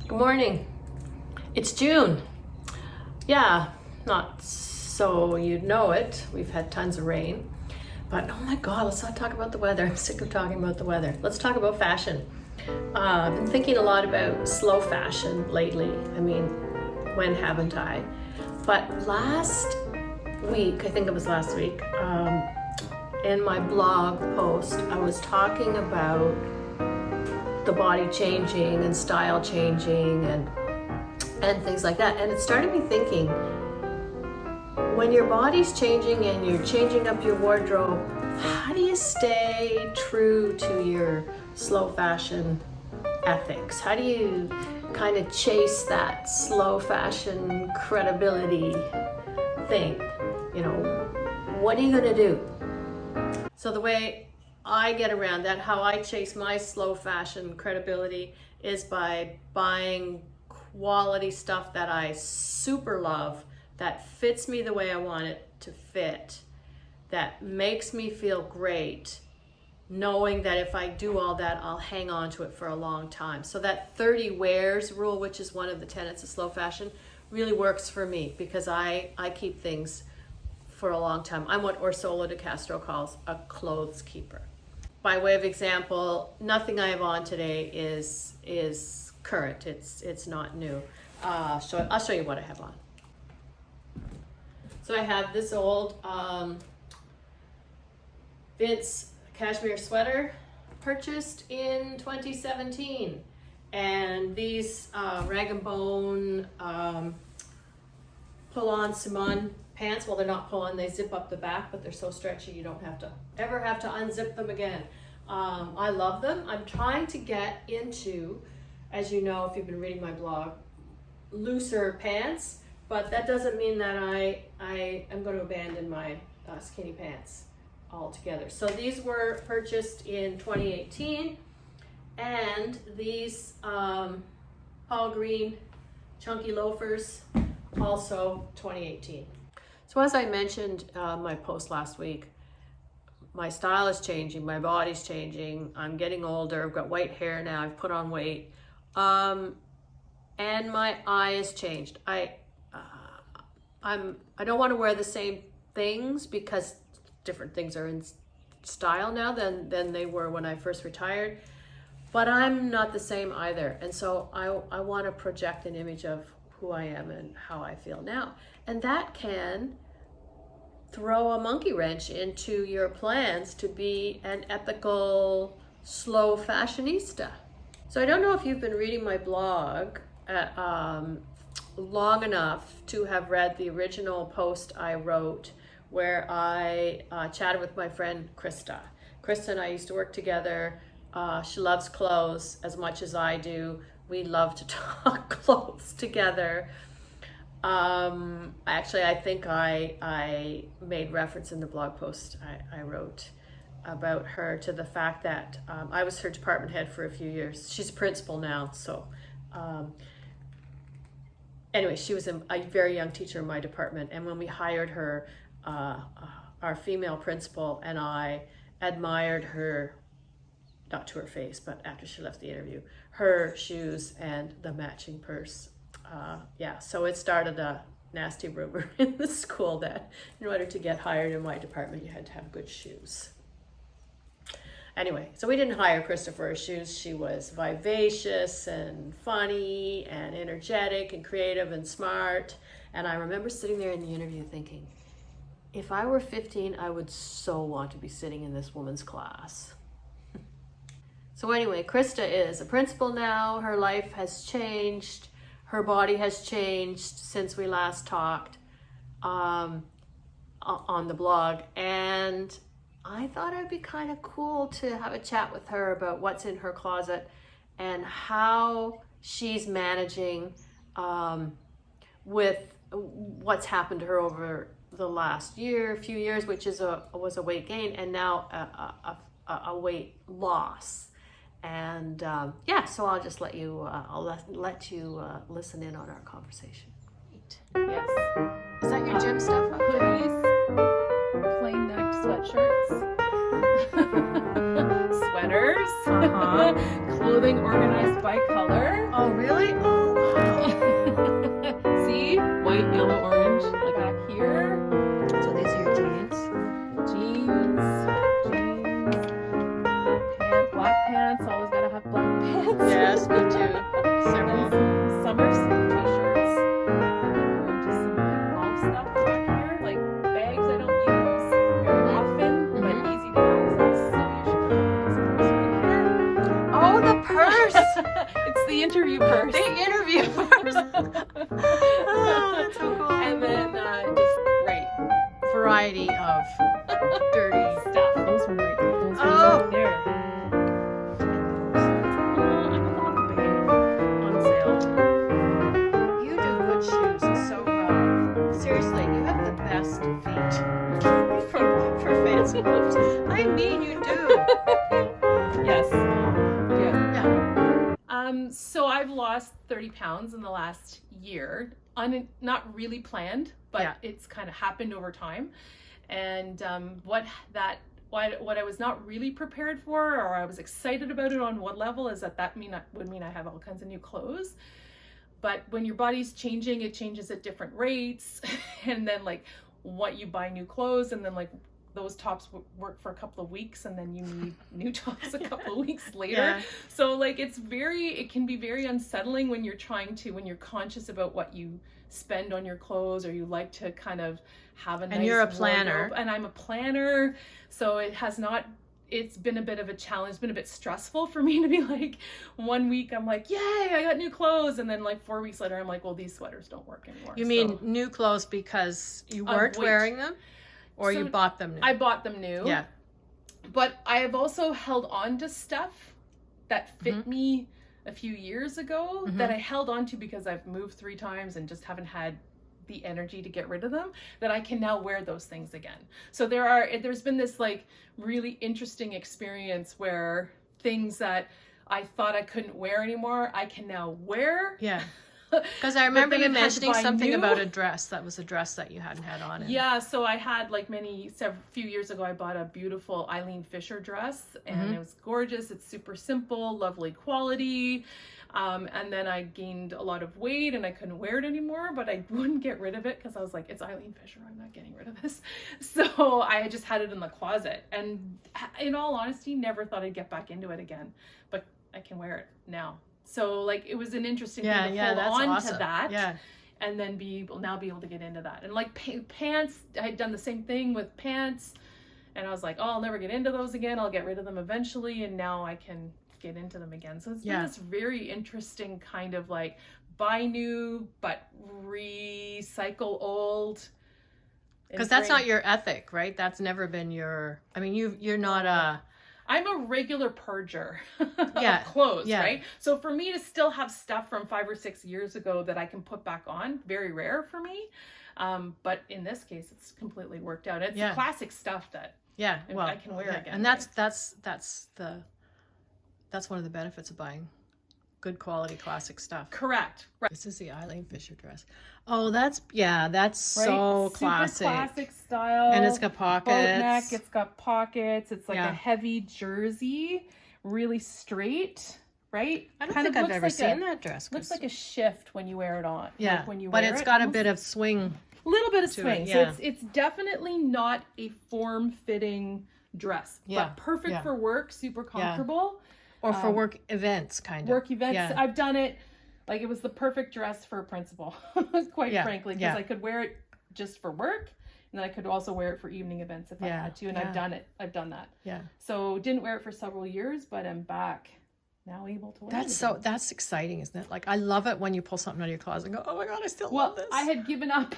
Good morning. It's June. Yeah, not so you'd know it. We've had tons of rain. But oh my God, let's not talk about the weather. I'm sick of talking about the weather. Let's talk about fashion. I've been thinking a lot about slow fashion lately. I mean, when haven't I? But last week, I think it was last week, in my blog post, I was talking about the body changing and style changing and things like that. And it started me thinking, when your body's changing and you're changing up your wardrobe, how do you stay true to your slow fashion ethics? How do you kind of chase that slow fashion credibility thing? You know, what are you gonna do? So the way I get around that, how I chase my slow fashion credibility, is by buying quality stuff that I super love, that fits me the way I want it to fit, that makes me feel great, knowing that if I do all that, I'll hang on to it for a long time. So that 30 wears rule, which is one of the tenets of slow fashion, really works for me because I keep things for a long time. I'm what Orsola de Castro calls a clothes keeper. By way of example, nothing I have on today is current. It's not new. I'll show you what I have on. So I have this old Vince cashmere sweater purchased in 2017, and these rag and bone pull-on Simone pants. Well, they're not pull-on, they zip up the back, but they're so stretchy you don't ever have to unzip them again. I love them. I'm trying to get into, as you know, if you've been reading my blog, looser pants, but that doesn't mean that I am going to abandon my skinny pants altogether. So these were purchased in 2018, and these Paul Green chunky loafers, also 2018. So as I mentioned my post last week, my style is changing, my body's changing, I'm getting older, I've got white hair now, I've put on weight, and my eye has changed. I don't want to wear the same things because different things are in style now than they were when I first retired, but I'm not the same either. And so I want to project an image of who I am and how I feel now. And that can throw a monkey wrench into your plans to be an ethical, slow fashionista. So I don't know if you've been reading my blog long enough to have read the original post I wrote where I chatted with my friend Krista. Krista and I used to work together. She loves clothes as much as I do. We love to talk clothes together. Actually, I think I made reference in the blog post I wrote about her to the fact that I was her department head for a few years. She's a principal now, so anyway, she was a very young teacher in my department, and when we hired her, our female principal and I admired her, not to her face, but after she left the interview, her shoes and the matching purse. Yeah, so it started a nasty rumor in the school that in order to get hired in my department, you had to have good shoes. Anyway, so we didn't hire Krista for her shoes. She was vivacious and funny and energetic and creative and smart. And I remember sitting there in the interview thinking, if I were 15, I would so want to be sitting in this woman's class. So anyway, Krista is a principal now. Her life has changed. Her body has changed since we last talked on the blog. And I thought it'd be kind of cool to have a chat with her about what's in her closet and how she's managing with what's happened to her over the last few years, which was a weight gain, and now a weight loss. And yeah, so I'll just let you listen in on our conversation. Yes. Is that your gym stuff? Hoodies, plain necked sweatshirts, sweaters, clothing organized by color. Oh, really? Oh. Yes, me too. Several. Summer t-shirts. We're into some like golf stuff back here, like bags I don't use very often, but easy to access. So you should look at this purse right here. Oh, the purse. It's the interview purse. The interview purse. Oh, that's so cool. And then just Variety of dirty stuff. Those were right there. On sale. You do good shoes so well. Seriously, you have the best feet for fancy boots. I mean, you do. Yes. Yeah. So I've lost 30 pounds in the last year. Not really planned, but it's kind of happened over time. And what I was not really prepared for, or I was excited about it on one level, is that would mean I have all kinds of new clothes. But when your body's changing, it changes at different rates. And then like what you buy new clothes, and then like those tops work for a couple of weeks, and then you need new tops a couple of weeks later. So like it can be very unsettling when you're conscious about what you spend on your clothes, or you like to kind of have a nice and you're a planner wardrobe. And I'm a planner, so it's been a bit of a challenge. It's been a bit stressful for me to be like, 1 week I'm like, yay, I got new clothes, and then like 4 weeks later I'm like, well, these sweaters don't work anymore. You mean new clothes because you weren't wearing them? Or you bought them new? I bought them new. Yeah. But I have also held on to stuff that fit me a few years ago that I held on to because I've moved 3 times and just haven't had the energy to get rid of them, that I can now wear those things again. So there's been this like really interesting experience where things that I thought I couldn't wear anymore, I can now wear. Yeah. Because I remember you mentioning something about a dress. That was a dress that you hadn't had on. Yeah, so I had like few years ago, I bought a beautiful Eileen Fisher dress, and it was gorgeous. It's super simple, lovely quality. And then I gained a lot of weight and I couldn't wear it anymore, but I wouldn't get rid of it because I was like, it's Eileen Fisher, I'm not getting rid of this. So I just had it in the closet, and in all honesty, never thought I'd get back into it again, but I can wear it now. So like it was an interesting thing to hold on to that, and then be able to get into that. And like pants, I had done the same thing with pants, and I was like, oh, I'll never get into those again. I'll get rid of them eventually, and now I can get into them again. So it's been this very interesting kind of like buy new but recycle old. Because that's not your ethic, right? That's never been your. I mean, you're not a. I'm a regular purger of clothes, right? So for me to still have stuff from 5 or 6 years ago that I can put back on, very rare for me. But in this case, it's completely worked out. It's classic stuff that I can wear again. And that's one of the benefits of buying good quality classic stuff. Correct. Right. This is the Eileen Fisher dress. Oh, that's so classic. Super classic style. And it's got pockets. Boat neck, it's got pockets. It's like a heavy jersey, really straight, right? I don't think I've ever seen that dress. Looks like a shift when you wear it on. Yeah, like when you but wear it's it, got a bit of swing. A little bit of swing. Yeah. So it's definitely not a form-fitting dress, but perfect for work, super comfortable. Or for work events, kind of. Work events. Yeah. I've done it. Like it was the perfect dress for a principal, quite frankly, because I could wear it just for work, and then I could also wear it for evening events if I had to. And I've done it. I've done that. Yeah. So didn't wear it for several years, but I'm back now able to wear it. That's exciting, isn't it? Like I love it when you pull something out of your closet and go, oh my God, I still love this. I had given up.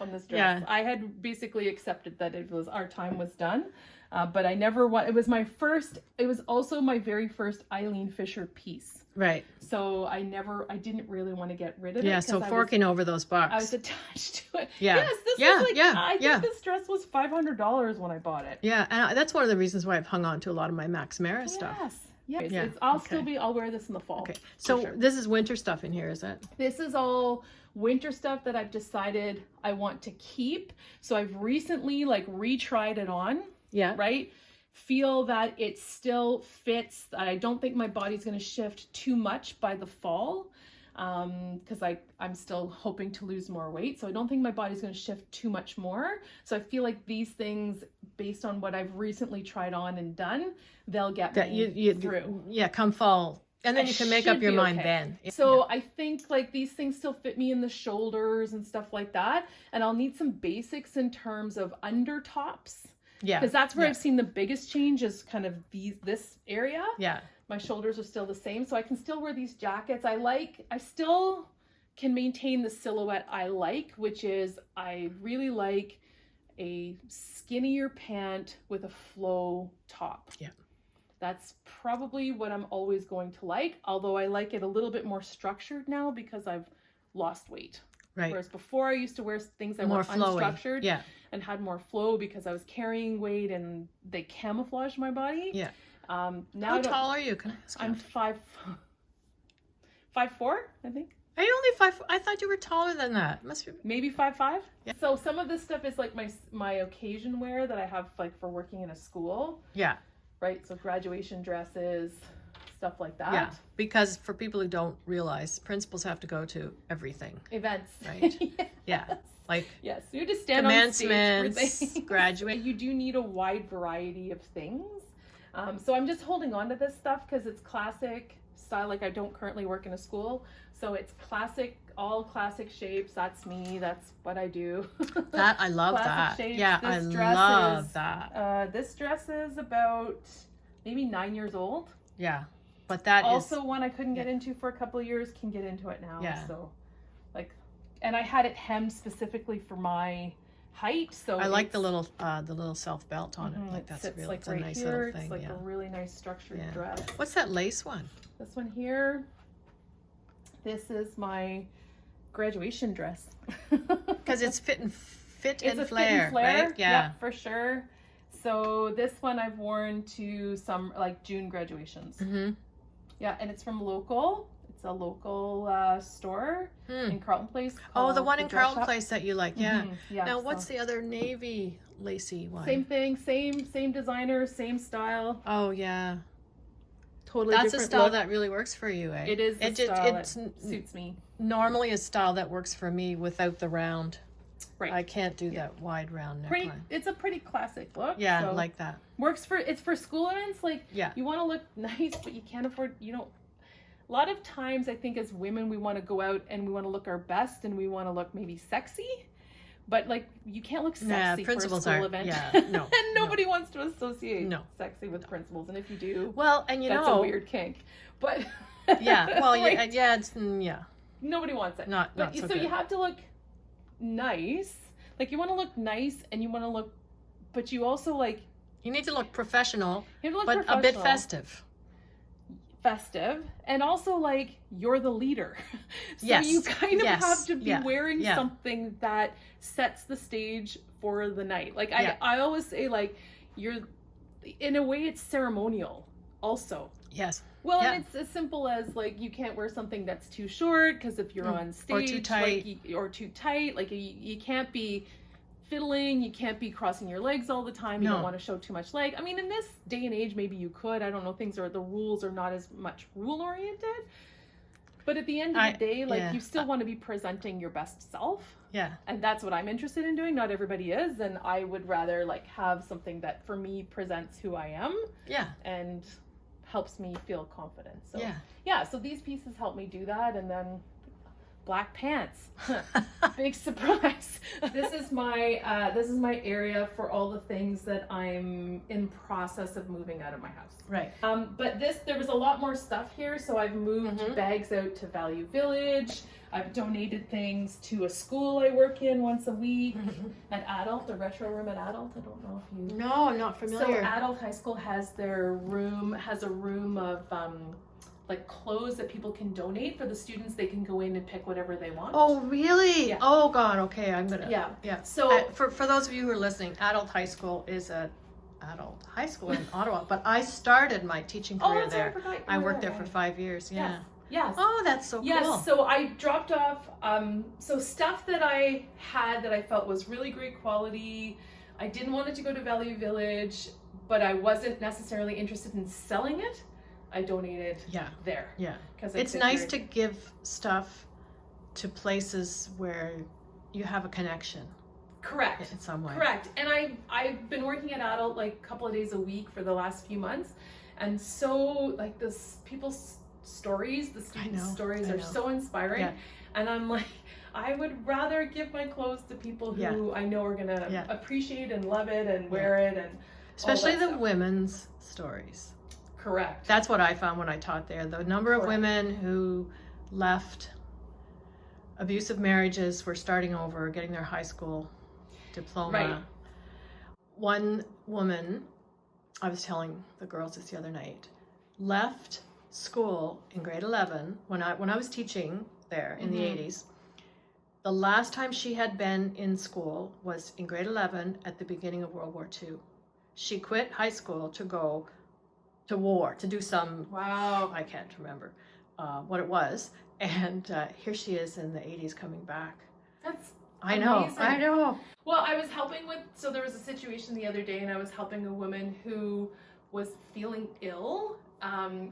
On this dress. I had basically accepted that our time was done. But I never it was also my very first Eileen Fisher piece. Right. So I didn't really want to get rid of it. Yeah, so forking over those bucks. I was attached to it. Yeah. Yes, this was like, I think this dress was $500 when I bought it. Yeah, and that's one of the reasons why I've hung on to a lot of my Max Mara stuff. Yes. I'll wear this in the fall. Okay. So this is winter stuff in here, is it? This is all winter stuff that I've decided I want to keep. So I've recently retried it on. Yeah. Right. Feel that it still fits. I don't think my body's going to shift too much by the fall. Because I'm still hoping to lose more weight. So I don't think my body's going to shift too much more. So I feel like these things, based on what I've recently tried on and done, they'll get me through. Yeah, come fall. And then I you can make up should your be mind okay. then. So I think like these things still fit me in the shoulders and stuff like that. And I'll need some basics in terms of under tops. Yeah. Because that's where I've seen the biggest change is kind of this area. Yeah. My shoulders are still the same. So I can still wear these jackets. I still can maintain the silhouette I like, which is I really like a skinnier pant with a flow top. Yeah. That's probably what I'm always going to like, although I like it a little bit more structured now because I've lost weight. Right. Whereas before I used to wear things that More were flowy. unstructured and had more flow because I was carrying weight and they camouflaged my body. Yeah. Now How tall are you? Can I ask you? I'm 5'4", I think. Are you only 5? I thought you were taller than that. Must be. Maybe 5'5". Yeah. So some of this stuff is like my occasion wear that I have like for working in a school. Yeah. Right. So graduation dresses, stuff like that. Yeah. Because for people who don't realize, principals have to go to everything. Events. Right. Yes. Yeah. Like Yes. You just stand on stage for commencements, things. graduate. You do need a wide variety of things. So I'm just holding on to this stuff because it's classic style. Like I don't currently work in a school. So it's classic, all classic shapes. That's me. That's what I do. That I love Classic that. shapes. Yeah, This I dress love is, that. This dress is about maybe 9 years old. Yeah. But that Also is one I couldn't get into for a couple of years, can get into it now. Yeah. So like, and I had it hemmed specifically for my height. So I like the little self belt on it. Like it that's sits real. like It's a right nice here. little thing. It's like Yeah. a really nice structured Yeah. dress. What's that lace one? This one here, this is my graduation dress. Because it's fit and It's flare, a fit and flare, right? Yeah. for sure. So this one I've worn to some like June graduations. Mm-hmm. Yeah, and it's from local. It's a local store in Carlton Place. Oh, the called one in Dress Carlton Shop. Place that you like, yeah. Yeah. Now, what's the other navy lacy one? Same thing, same designer, same style. Oh, yeah. Totally That's a different style look. that really works for you, eh? It is the style that it's suits me. normally a style that works for me without the round. Right. I can't do that wide round Pretty. neckline. It's a pretty classic look. Yeah, so like that. it's for school events. Like Yeah. you want to look nice, but you can't afford. A lot of times I think as women we want to go out and we want to look our best and we want to look maybe sexy, but like you can't look sexy for a principals school aren't. event. Yeah, no, and nobody wants to associate No. sexy with principals, and if you do, Well, and that's a weird kink. But yeah, well, right? yeah. Nobody wants it. Not But so so good. you have to look nice. Like you want to look nice, and you want to look, but you also like You need to look professional, you have to look but a bit professional. festive. And also like you're the leader. So Yes, you kind of yes, have to be yeah, wearing yeah. something that sets the stage for the night. Like Yeah. I always say like you're in a way it's ceremonial also. Yes. Well, Yeah. and it's as simple as like you can't wear something that's too short because if you're on stage Or too tight. like, or too tight, like you can't be fiddling, you can't be crossing your legs all the time. You No. don't want to show too much leg. I mean, in this day and age, maybe you could. I don't know. The rules are not as much rule oriented. But at the end of the day, like yeah. you still want to be presenting your best self. Yeah. And that's what I'm interested in doing. Not everybody is, and I would rather like have something that for me presents who I am Yeah. and helps me feel confident. So Yeah. so these pieces help me do that. And then black pants. Big surprise. This is my area for all the things that I'm in process of moving out of my house. Right. But there was a lot more stuff here, so I've moved bags out to Value Village. I've donated things to a school I work in once a week. At Adult, the retro room at Adult. I don't know if you. No, I'm not familiar. So Adult High School has a room of like clothes that people can donate for the students. They can go in and pick whatever they want. Oh, really? Yeah. Oh, God. Okay, I'm gonna. Yeah. So So for those of you who are listening, Adult High School is a adult high school in Ottawa, but I started my teaching career that's right, there. I forgot you I were worked there there. for 5 years. Yeah. Yes. Oh, that's so Yes, cool. so I dropped off so stuff that I had that I felt was really great quality. I didn't want it to go to Value Village, but I wasn't necessarily interested in selling it. I donated there. Yeah. Because It's nice to give stuff to places where you have a connection. Correct. In some way. Correct. And I've been working at Adult like a couple of days a week for the last few months. And so like people stories. The students' stories I are know. so inspiring. Yeah. And I'm like, I would rather give my clothes to people who I know are going to appreciate and love it and wear it. And especially all that the stuff. women's stories. Correct. That's what I found when I taught there. The number of women who left abusive marriages, were starting over, getting their high school diploma. Right. One woman, I was telling the girls this the other night, left school in grade 11 when I was teaching there in the 80s. The last time she had been in school was in grade 11 at the beginning of World War II. She quit high school to go to war, to do some, I can't remember what it was. And here she is in the 80s coming back. That's I know. amazing. I know. Well, I was helping with, so there was a situation the other day and I was helping a woman who was feeling ill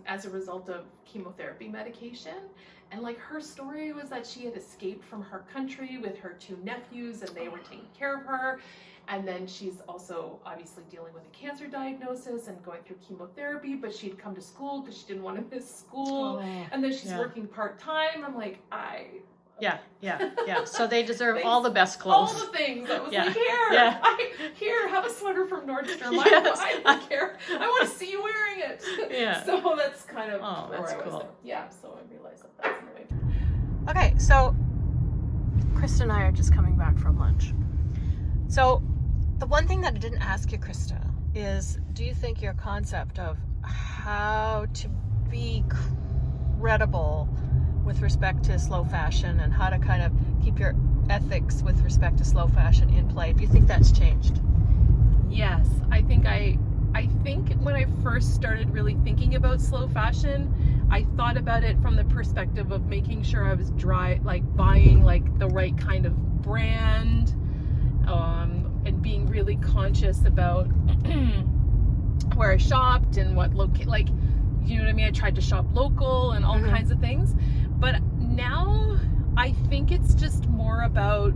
as a result of chemotherapy medication. And like her story was that she had escaped from her country with her 2 nephews and they were taking care of her. And then she's also obviously dealing with a cancer diagnosis and going through chemotherapy, but she'd come to school because she didn't want to miss school. And then she's working part-time. I'm like, Yeah. So they deserve all the best clothes. All the things. I was Yeah. like, here, Yeah. here, have a sweater from Nordstrom. Yes. I don't care. I want to see you wearing it. Yeah. So that's kind of that's where I was cool. there. Yeah, so I realized that that's in the way. Okay, so Krista and I are just coming back from lunch. So the one thing that I didn't ask you, Krista, is do you think your concept of how to be credible with respect to slow fashion and how to kind of keep your ethics with respect to slow fashion in play, do you think that's changed? Yes, I think when I first started really thinking about slow fashion, I thought about it from the perspective of making sure I was buying like the right kind of brand, and being really conscious about where I shopped and what you know what I mean? I tried to shop local and all kinds of things. But now I think it's just more about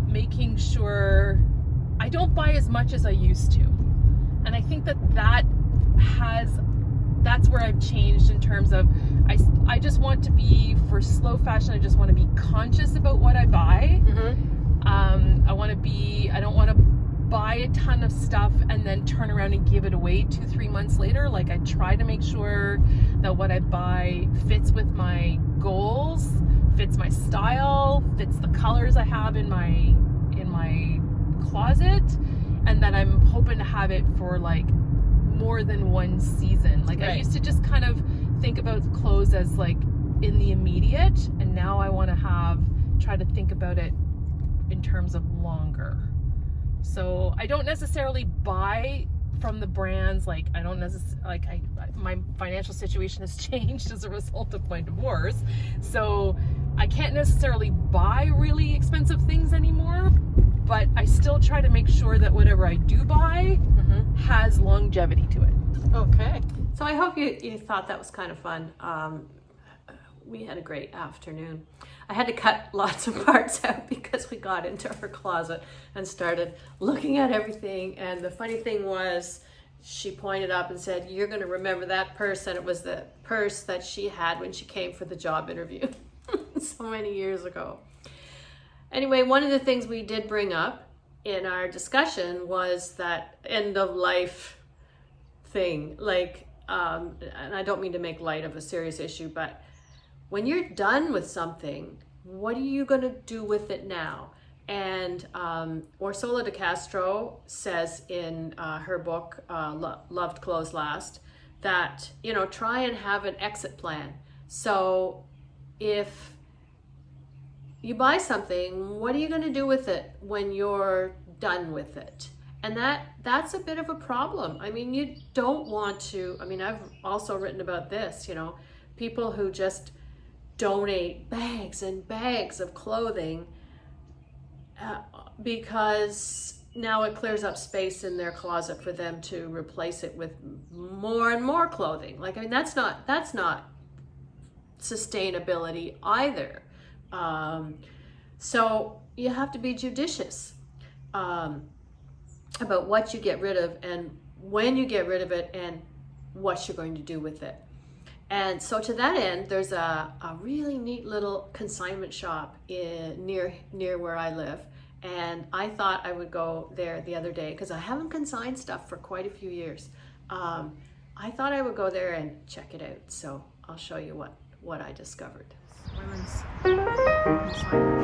making sure I don't buy as much as I used to. And I think that's where I've changed in terms of I just want to be, for slow fashion, I just want to be conscious about what I buy. I don't want to buy a ton of stuff and then turn around and give it away 2-3 months later. Like, I try to make sure that what I buy fits with my goals, fits my style, fits the colors I have in my closet, and that I'm hoping to have it for like more than one season. Like, I used to just kind of think about clothes as like in the immediate, and now I want to try to think about it in terms of longer. So I don't necessarily buy from the brands. Like, I don't necessarily, my financial situation has changed as a result of my divorce, so I can't necessarily buy really expensive things anymore, but I still try to make sure that whatever I do buy has longevity to it. Okay. So I hope you thought that was kind of fun. We had a great afternoon. I had to cut lots of parts out because we got into her closet and started looking at everything. And the funny thing was, she pointed up and said, "You're going to remember that purse." And it was the purse that she had when she came for the job interview so many years ago. Anyway, one of the things we did bring up in our discussion was that end of life thing. Like, and I don't mean to make light of a serious issue, but when you're done with something, what are you going to do with it now? And Orsola de Castro says in her book, Loved Clothes Last, that, try and have an exit plan. So if you buy something, what are you going to do with it when you're done with it? And that's a bit of a problem. I mean, you don't want to, I've also written about this, people who just donate bags and bags of clothing because now it clears up space in their closet for them to replace it with more and more clothing. That's not sustainability either. So you have to be judicious about what you get rid of and when you get rid of it and what you're going to do with it. And so to that end, there's a really neat little consignment shop near where I live. And I thought I would go there the other day because I haven't consigned stuff for quite a few years. I thought I would go there and check it out. So I'll show you what I discovered. Women's consignment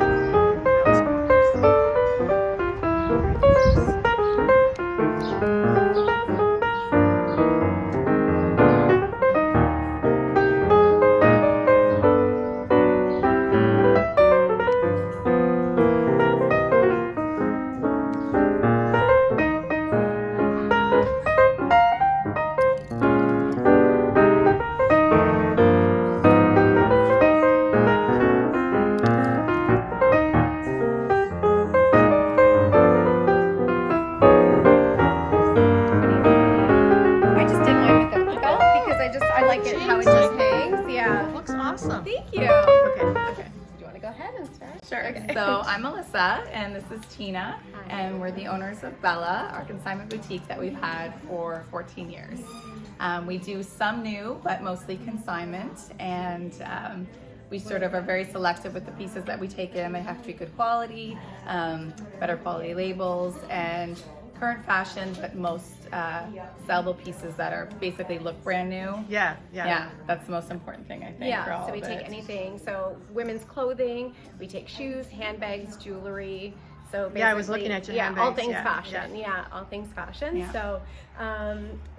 awesome. Thank you. Okay. Do you want to go ahead and start? Sure. Okay. So I'm Melissa, and this is Tina, and we're the owners of Bella, our consignment boutique that we've had for 14 years. We do some new, but mostly consignment, and we sort of are very selective with the pieces that we take in. They have to be good quality, better quality labels, and current fashion, but most sellable pieces that are basically look brand new. Yeah. That's the most important thing, I think. for all So we of take it. anything. So women's clothing, we take shoes, handbags, jewelry. So basically, Yeah, I was looking at your handbags, all things yeah, fashion. Yeah, all things fashion. Yeah.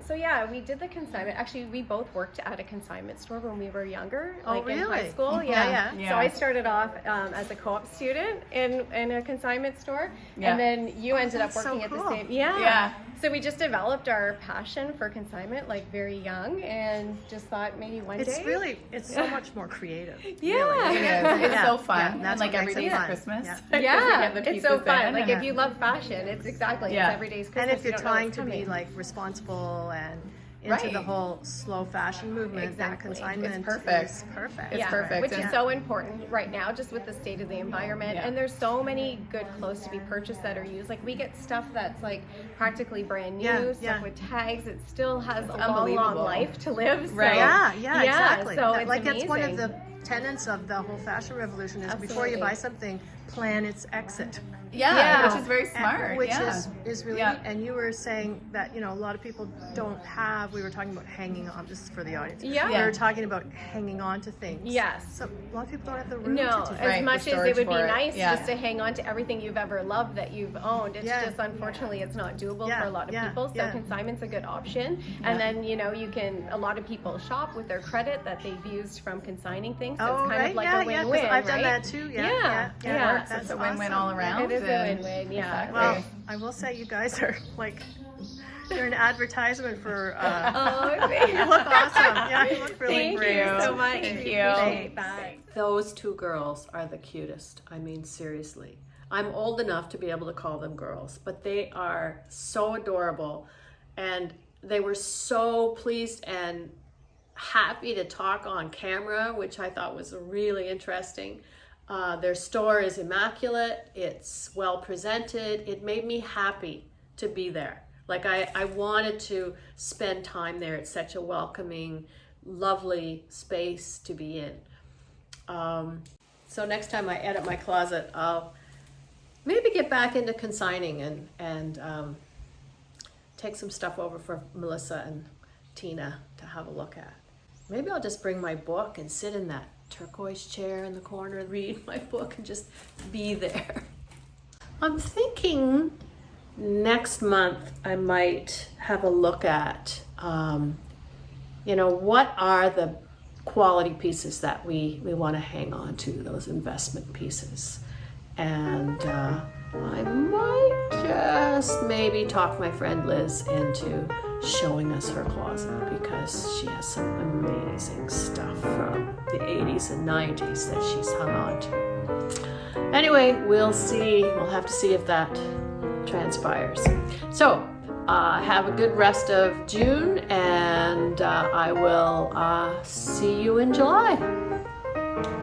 So yeah, we did the consignment. Actually, we both worked at a consignment store when we were younger, Oh, like in really? high school. Yeah. So I started off as a co-op student in a consignment store, Yeah. and then you ended up that's so working at the cool. same. Yeah. So we just developed our passion for consignment like very young, and just thought maybe one day. It's so much more creative. Yeah. Really. It is. It's Yeah. so fun. Yeah, and that's like what every makes it day is fun. Christmas. Yeah. 'Cause we Yeah, get the it's so pieces fun. in Like and if you love fashion, it's exactly Yeah. it's every day's Christmas. And if you you're don't know trying what's to be coming. like responsible and into the Right. whole slow fashion movement, Exactly. then consignment It's perfect. is perfect. It's perfect. Which Yeah. is so important right now, just with the state of the environment. Yeah. And there's so many good clothes to be purchased that are used. Like we get stuff that's like practically brand new, Yeah, stuff yeah. with tags. It still has a long, long unbelievable. life to live. So, Right. Yeah, exactly. So it's like that's one of amazing. the tenets of the whole fashion revolution is before you Absolutely. buy something, plan its exit. Yeah, which Yeah. is very smart. Which yeah. is really Yeah. neat. And you were saying that, a lot of people don't have, we were talking about hanging on, this is for the audience. Yeah. We Yeah. were talking about hanging on to things. Yes. So a lot of people don't have the room No, to do as that. Right, much the as it would be storage for it. nice Yeah. just to hang on to everything you've ever loved that you've owned, it's Yeah. just unfortunately it's not doable Yeah, for a lot of yeah, people. So yeah. consignment's a good option. And then a lot of people shop with their credit that they've used from consigning things. So it's kind of like a win-win, 'cause I've done right? that too. Yeah. It works. That's It's a win-win awesome. all around. It is a and- win-win, yeah. Exactly. Well, I will say you guys are like, you're an advertisement for, Oh, you look awesome. Yeah, you look really thank great. you so much. Thank We you. appreciate that. Those two girls are the cutest. I mean, seriously. I'm old enough to be able to call them girls, but they are so adorable. And they were so pleased and happy to talk on camera, which I thought was really interesting. Their store is immaculate. It's well presented. It made me happy to be there. Like I wanted to spend time there. It's such a welcoming, lovely space to be in. So next time I edit my closet, I'll maybe get back into consigning and take some stuff over for Melissa and Tina to have a look at. Maybe I'll just bring my book and sit in that turquoise chair in the corner and read my book and just be there. I'm thinking next month I might have a look at, what are the quality pieces that we want to hang on to, those investment pieces. And I might just maybe talk my friend Liz into showing us her closet because she has some amazing stuff from the 80s and 90s that she's hung on to. Anyway, we'll see. We'll have to see if that transpires. So, have a good rest of June, and I will see you in July.